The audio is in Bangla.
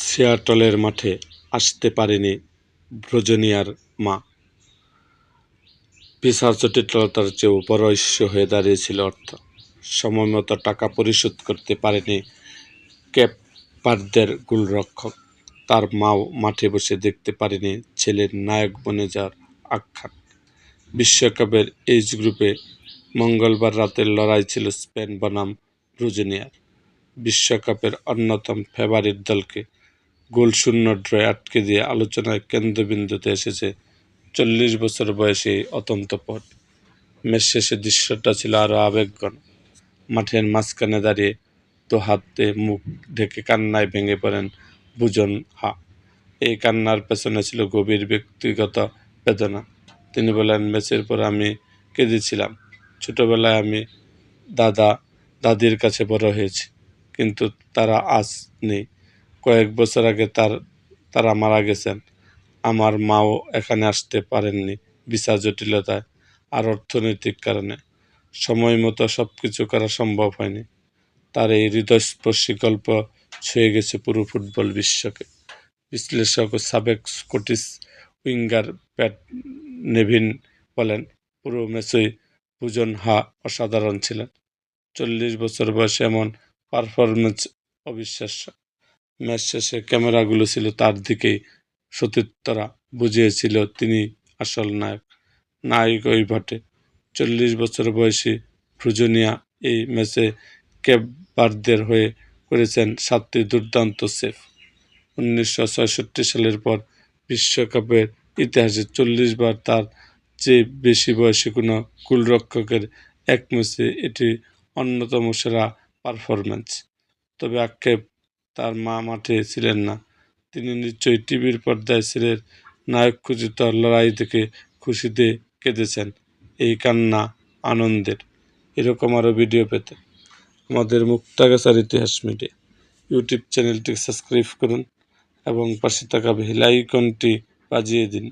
সিয়াটলের মাঠে আসতে পারেনি ভ্রজনিয়ার মা। ভিসার জটিলতার চেয়েও বড় ইস্যু হয়ে দাঁড়িয়েছিল অর্থ। সময়মতো টাকা পরিশোধ করতে পারেনি কেপ ভার্দের গোলরক্ষক। তার মাও মাঠে বসে দেখতে পারেনি ছেলের নায়ক বনে যাওয়ার আখ্যান। বিশ্বকাপের এইচ গ্রুপে মঙ্গলবার রাতের লড়াই ছিল স্পেন বনাম ভ্রজনিয়ার। বিশ্বকাপের অন্যতম ফেভারিট দলকে গোলশূন্য ড্রয়ে আটকে দিয়ে আলোচনার কেন্দ্রবিন্দুতে এসেছে 40 বছর বয়সী এই অতন্তপদ। ম্যাচ শেষের দৃশ্যটা ছিল আরও আবেগঘন। মাঠের মাঝখানে দাঁড়িয়ে হাতে মুখ ঢেকে কান্নায় ভেঙে পড়েন বুজন হা। এই কান্নার পেছনে ছিল গভীর ব্যক্তিগত বেদনা। তিনি বলেন, ম্যাচের পর আমি কেঁদেছিলাম। ছোটবেলায় আমি দাদির কাছে বড় হয়েছি, কিন্তু তারা আজ নেই। কয়েক বছর আগে তারা মারা গেছেন। আমার মাও এখানে আসতে পারেননি ভিসা জটিলতায় আর অর্থনৈতিক কারণে। সময় মতো সব কিছু করা সম্ভব হয়নি। তার এই হৃদয়স্পর্শী গল্প ছুঁয়ে গেছে পুরো ফুটবল বিশ্বকে। বিশ্লেষক ও সাবেক স্কটিশ উইঙ্গার প্যাট নেভিন বলেন, পুরো ম্যাচই বুজন হা অসাধারণ ছিলেন। 40 বছর বয়সে এমন পারফরমেন্স অবিশ্বাস্য। ম্যাচ শেষে ক্যামেরাগুলো ছিল তার দিকেই। সতীর্থরা বুঝিয়েছিল তিনি আসল নায়ক ওই ভোটে। 40 বছর বয়সী ভ্রজনিয়া এই ম্যাচে কেপ ভার্দের হয়ে করেছেন 7টি দুর্দান্ত সেভ। 1966 সালের পর বিশ্বকাপের ইতিহাসে 40 বার তার চেয়ে বেশি বয়সী কোনো গোলরক্ষকের এক ম্যাচে এটি অন্যতম সেরা পারফরম্যান্স। তবে আক্ষেপ, তার মা মাঠে ছিলেন না। তিনি নিশ্চয়ই টিভির পর্দায় ছেলের নায়ক খচিত লড়াই দেখে খুশিতে কেঁদেছেন। এই কান্না আনন্দের। এরকম আরও ভিডিও পেতে আমাদের মুক্তাগাছার ইতিহাস মিডিয়া ইউটিউব চ্যানেলটি সাবস্ক্রাইব করুন এবং পাশে থাকা বেল আইকনটি বাজিয়ে দিন।